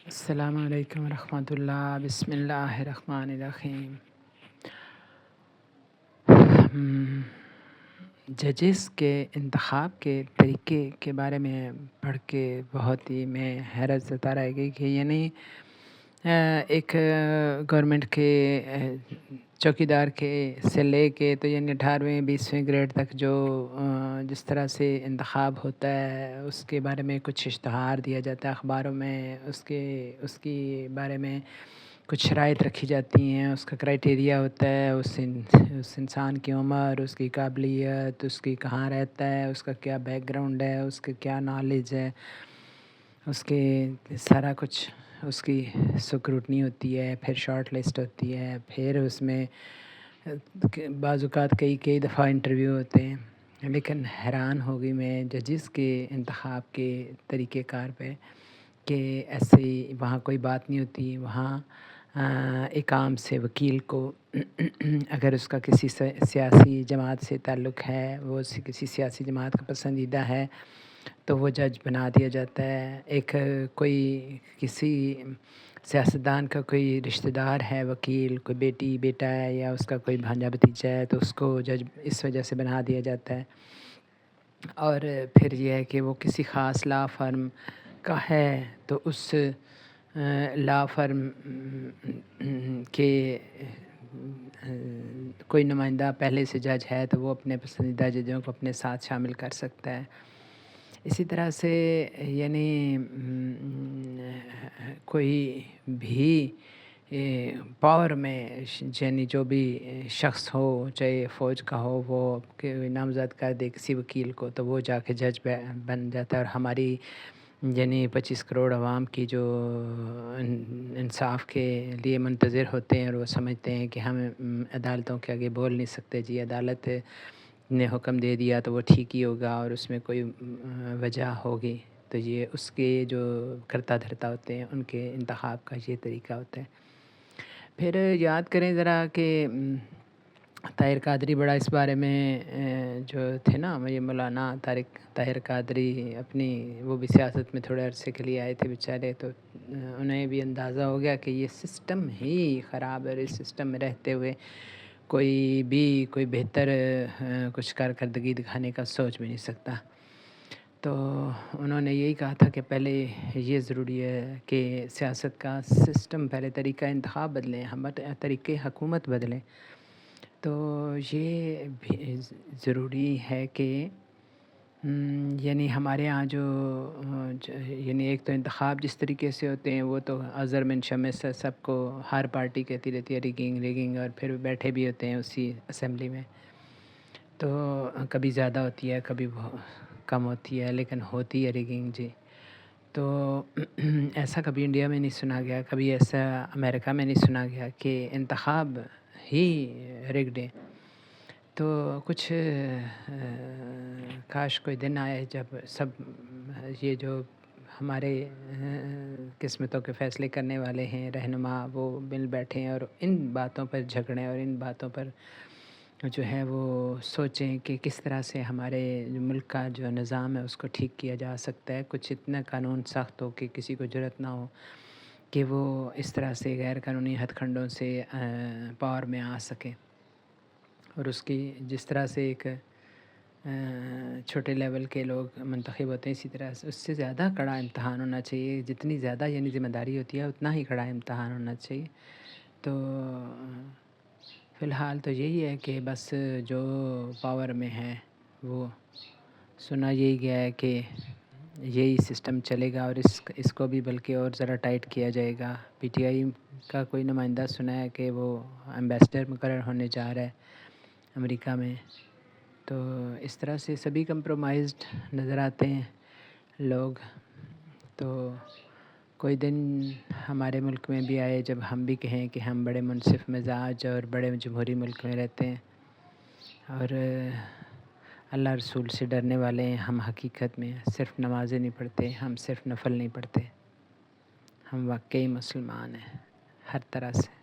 السلام علیکم ورحمۃ اللہ، بسم اللہ الرحمن الرحیم۔ ججز کے انتخاب کے طریقے کے بارے میں پڑھ کے بہت ہی میں حیرت زدہ رہ گئی کہ یعنی ایک گورنمنٹ کے چوکیدار کے سے لے کے تو یعنی 18ویں 20ویں گریڈ تک جو جس طرح سے انتخاب ہوتا ہے اس کے بارے میں کچھ اشتہار دیا جاتا ہے اخباروں میں، اس کی بارے میں کچھ شرائط رکھی جاتی ہیں، اس کا کرائٹیریا ہوتا ہے، اس انسان کی عمر، اس کی قابلیت، اس کی کہاں رہتا ہے، اس کا کیا بیک گراؤنڈ ہے، اس کے کیا نالج ہے، اس کے سارا کچھ اس کی سکروٹنی ہوتی ہے، پھر شارٹ لسٹ ہوتی ہے، پھر اس میں بعض اوقات کئی دفعہ انٹرویو ہوتے ہیں۔ لیکن حیران ہو گئی میں ججز کے انتخاب کے طریقہ کار پہ کہ ایسے وہاں کوئی بات نہیں ہوتی۔ وہاں ایک عام سے وکیل کو اگر اس کا کسی سیاسی جماعت سے تعلق ہے، وہ کسی سیاسی جماعت کا پسندیدہ ہے تو وہ جج بنا دیا جاتا ہے۔ ایک کسی سیاستدان کا کوئی رشتہ دار ہے وکیل، کوئی بیٹی بیٹا ہے یا اس کا کوئی بھانجا بھتیجا ہے تو اس کو جج اس وجہ سے بنا دیا جاتا ہے۔ اور پھر یہ ہے کہ وہ کسی خاص لا فرم کا ہے تو اس لا فرم کے کوئی نمائندہ پہلے سے جج ہے تو وہ اپنے پسندیدہ ججوں کو اپنے ساتھ شامل کر سکتا ہے۔ اسی طرح سے یعنی کوئی بھی پاور میں یعنی جو بھی شخص ہو، چاہے فوج کا ہو، وہ نامزد کر دے کسی وکیل کو تو وہ جا کے جج بن جاتا ہے۔ اور ہماری یعنی 25 کروڑ عوام کی جو انصاف کے لیے منتظر ہوتے ہیں اور وہ سمجھتے ہیں کہ ہم عدالتوں کے آگے بول نہیں سکتے، جی عدالت نے حکم دے دیا تو وہ ٹھیک ہی ہوگا اور اس میں کوئی وجہ ہوگی، تو یہ اس کے جو کرتا دھرتا ہوتے ہیں ان کے انتخاب کا یہ طریقہ ہوتا ہے۔ پھر یاد کریں ذرا کہ طاہر قادری بڑا اس بارے میں جو تھے نا، یہ مولانا طاہر قادری اپنی وہ بھی سیاست میں تھوڑے عرصے کے لیے آئے تھے بیچارے، تو انہیں بھی اندازہ ہو گیا کہ یہ سسٹم ہی خراب ہے اور اس سسٹم میں رہتے ہوئے کوئی بہتر کچھ کارکردگی دکھانے کا سوچ بھی نہیں سکتا۔ تو انہوں نے یہی کہا تھا کہ پہلے یہ ضروری ہے کہ سیاست کا سسٹم، پہلے طریقہ انتخاب بدلیں، ہم طریقے حکومت بدلیں۔ تو یہ بھی ضروری ہے کہ یعنی ہمارے یہاں جو یعنی ایک تو انتخاب جس طریقے سے ہوتے ہیں وہ تو ازر من شمس، سب کو ہر پارٹی کہتی رہتی ہے ریگنگ، اور پھر بیٹھے بھی ہوتے ہیں اسی اسمبلی میں، تو کبھی زیادہ ہوتی ہے کبھی کم ہوتی ہے، لیکن ہوتی ہے ریگنگ جی۔ تو ایسا کبھی انڈیا میں نہیں سنا گیا، کبھی ایسا امریکہ میں نہیں سنا گیا کہ انتخاب ہی ریگڈ ہے۔ تو کچھ کاش کوئی دن آئے جب سب یہ جو ہمارے قسمتوں کے فیصلے کرنے والے ہیں رہنما، وہ مل بیٹھیں اور ان باتوں پر جھگڑیں اور ان باتوں پر جو ہے وہ سوچیں کہ کس طرح سے ہمارے ملک کا جو نظام ہے اس کو ٹھیک کیا جا سکتا ہے۔ کچھ اتنا قانون سخت ہو کہ کسی کو جرأت نہ ہو کہ وہ اس طرح سے غیر قانونی ہتھ کنڈوں سے پاور میں آ سکے، اور اس کی جس طرح سے ایک چھوٹے لیول کے لوگ منتخب ہوتے ہیں اسی طرح سے اس سے زیادہ کڑا امتحان ہونا چاہیے، جتنی زیادہ یعنی ذمہ داری ہوتی ہے اتنا ہی کڑا امتحان ہونا چاہیے۔ تو فی الحال تو یہی ہے کہ بس جو پاور میں ہے وہ سنا یہی گیا ہے کہ یہی سسٹم چلے گا، اور اس کو بھی بلکہ اور ذرا ٹائٹ کیا جائے گا۔ پی ٹی آئی کا کوئی نمائندہ سنا ہے کہ وہ ایمبیسڈر مقرر ہونے جا رہا ہے امریکہ میں، تو اس طرح سے سبھی کمپرومائزڈ نظر آتے ہیں لوگ۔ تو کوئی دن ہمارے ملک میں بھی آئے جب ہم بھی کہیں کہ ہم بڑے منصف مزاج اور بڑے جمہوری ملک میں رہتے ہیں اور اللہ رسول سے ڈرنے والے ہیں۔ ہم حقیقت میں صرف نمازیں نہیں پڑھتے، ہم صرف نفل نہیں پڑھتے، ہم واقعی مسلمان ہیں ہر طرح سے۔